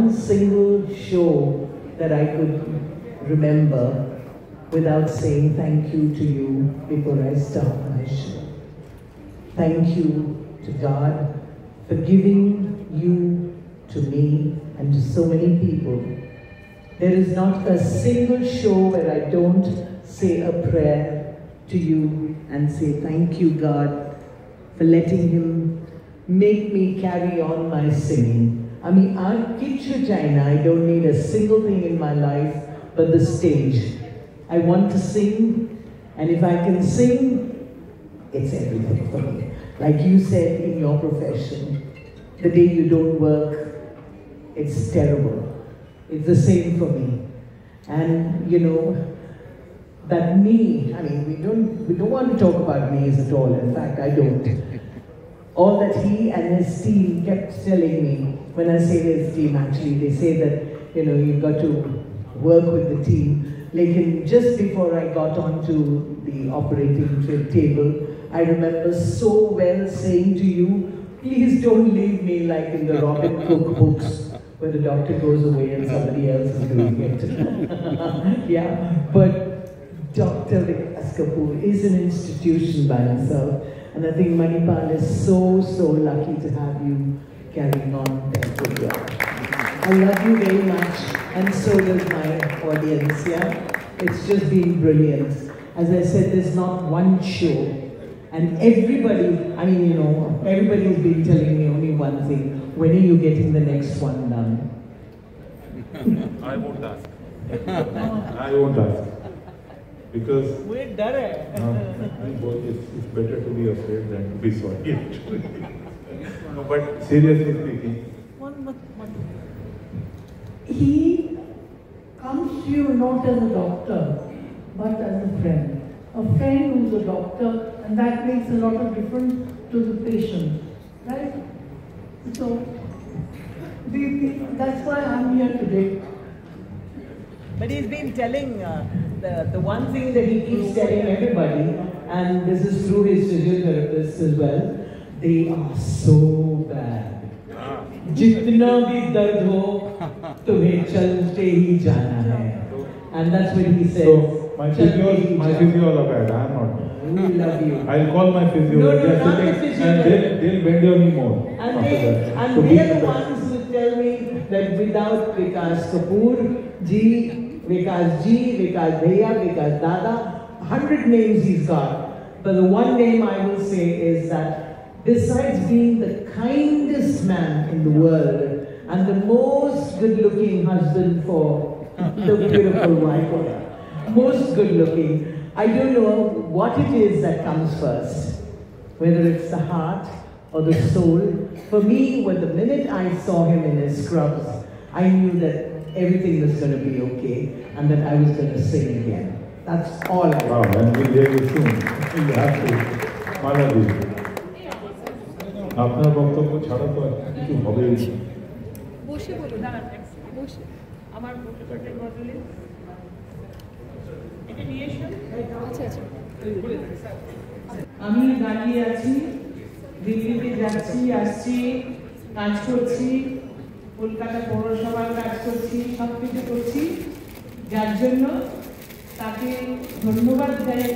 one single show that I could remember without saying thank you to you before I start my show. Thank you to God for giving you to me and to so many people. There is not a single show where I don't say a prayer to you and say thank you, God, for letting Him make me carry on my singing. I mean, I don't need a single thing in my life but the stage. I want to sing, and if I can sing, it's everything for me. Like you said in your profession, the day you don't work, it's terrible. It's the same for me. And you know, that me, I mean, we don't want to talk about me at all. In fact, I don't. All that he and his team kept telling me, when I say his team actually, they say that, you know, you've got to work with the team. Like just before I got onto the operating table, I remember so well saying to you, please don't leave me like in the Robin Cook books, where the doctor goes away and somebody else is doing it. Yeah, but Dr. Vikas Kapoor is an institution by himself, and I think Manipal is so lucky to have you carrying on that good work. I love you very much, and so does my audience, yeah? It's just been brilliant. As I said, there's not one show, and everybody, I mean, you know, everybody's been telling me only one thing. When are you getting the next one done? I won't ask. I won't ask. Because it's better to be afraid than to be sorry. No, but seriously speaking, he comes to you not as a doctor, but as a friend. A friend who's a doctor, and that makes a lot of difference to the patient, right? So, that's why I'm here today. But he's been telling the one thing that he keeps telling everybody, and this is through his physiotherapists as well, they are so bad. जितना भी दर्द हो तुम्हें चलते ही जाना है. And that's what he says. So my physio are bad. I am not. We love you. I'll call my physio. No, not the physio. And they'll bend your knee more. And they're the ones who tell me that without Vikas Kapoor ji, Vikas Bhaiya, Vikas Dada, 100 names he's got. But the one name I will say is that besides being the kindest man in the world and the most good-looking husband for the beautiful wife, most good-looking, I don't know what it is that comes first, whether it's the heart or the soul. For me, when the minute I saw him in his scrubs, I knew that everything was going to be okay and that I was going to sing again. That's all I Wow, and we'll hear you soon. You have to. Malaji. আপনার বক্তব্য ছাড়া তো কিছু হবেই না। বসে বলুন না বসে আমার বক্তব্যের বদলে এটা নিয়ে এসো আচ্ছা আচ্ছা আমি দাঁড়িয়ে আছি দিল্লিতে যাচ্ছি আসছি কাজ করছি কলকাতা পৌরসভার কাজ করছি সব কিছু করছি যার জন্য তাকে ধন্যবাদ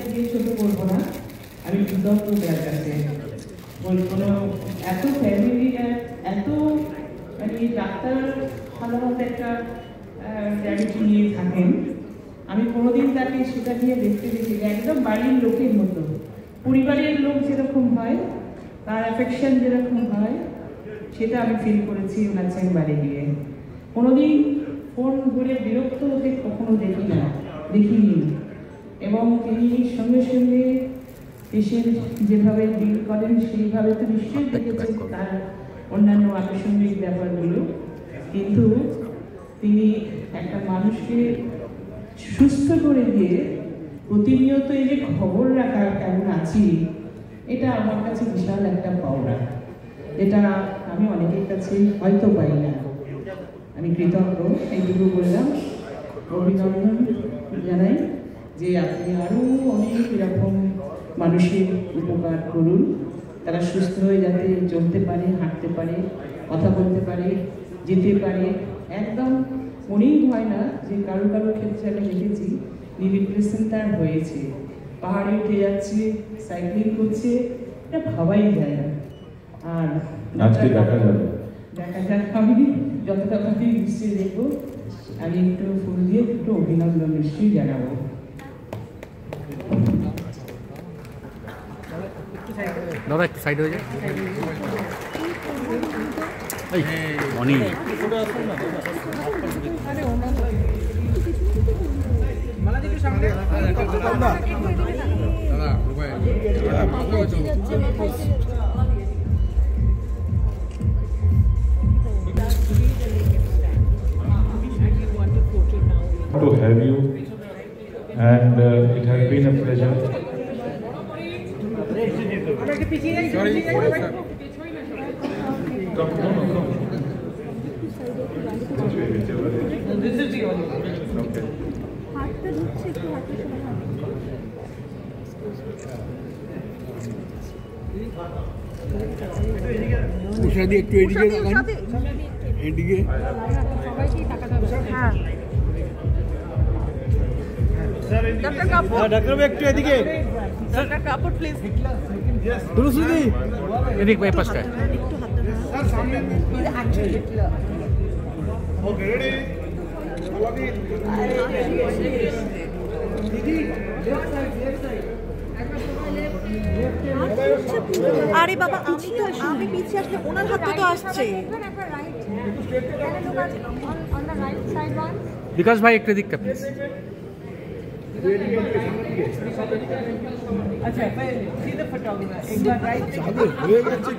দিয়ে ছোট করবো না আমি কৃতজ্ঞ তার কাছে কোনো এত ফ্যামিলি এত মানে ডাক্তার সাধারণত একটা গ্র্যাভিটি নিয়ে থাকেন আমি কোনোদিন তাকে সেটা নিয়ে দেখতে দেখি একদম বাড়ির লোকের মতো পরিবারের লোক যেরকম হয় তার অ্যাফেকশন যেরকম হয় সেটা আমি ফিল করেছি ওনার চেম্বারে গিয়ে কোনোদিন ফোন করে বিরক্ত হতে কখনো দেখিনি এবং তিনি সঙ্গে সঙ্গে পেশেন্ট যেভাবে ডিল করেন সেইভাবে তো নিশ্চয়ই দেখেছেন তার অন্যান্য আনুষঙ্গিক ব্যাপারগুলো কিন্তু তিনি একটা মানুষকে সুস্থ করে দিয়ে প্রতিনিয়ত এই যে খবর রাখা কেমন আছি এটা আমার কাছে বিশাল একটা পাওনা এটা আমি অনেকের কাছে হয়তো পাই না আমি কৃতজ্ঞ এইটুকু বললাম অভিনন্দন জানাই যে আপনি আরও অনেক এরকম মানুষের উপকার করুন তারা সুস্থ হয়ে যাতে চলতে পারে হাঁটতে পারে কথা বলতে পারে যেতে পারে একদম মনেই হয় না যে কারো কারো ক্ষেত্রে আমি দেখেছি নি ডিপ্রেশন তার হয়েছে, পাহাড়ে উঠে যাচ্ছে, সাইক্লিং করছে, এটা ভাবাই যায় না। আর আজকে দেখা যাবে, দেখা যাক, আমি যতটা পারি নিশ্চয়ই দেখবো। আমি একটু ফুল দিয়ে একটু অভিনন্দন নিশ্চয়ই জানাবো। দাদা একটু সাইড হয়ে যায়। অনেক to have you, and it has been a pleasure. Come. This is the only. Okay. উষাদি একটু এদিকে তাকান, এদিকে সবাইকেই তাকাতে হবে। হ্যাঁ ডক্টর কাপুর, ডাক্তার একটু এদিকে, ডক্টর কাপুর প্লিজ। দুরুসুদি এদিক বাই পাশটা একটু হাত ধরুন। স্যার সামনে ইজ অ্যাকচুয়ালি ওকে রেডি দিদি লেফট সাইড আরে বাবা আমি পিছিয়ে আসলে ওনার হাতে তো আসছে। বিকাশ ভাই একটু দিকটা প্লিজ। আচ্ছা, see the photographer. एक बार right. হয়ে গেছে।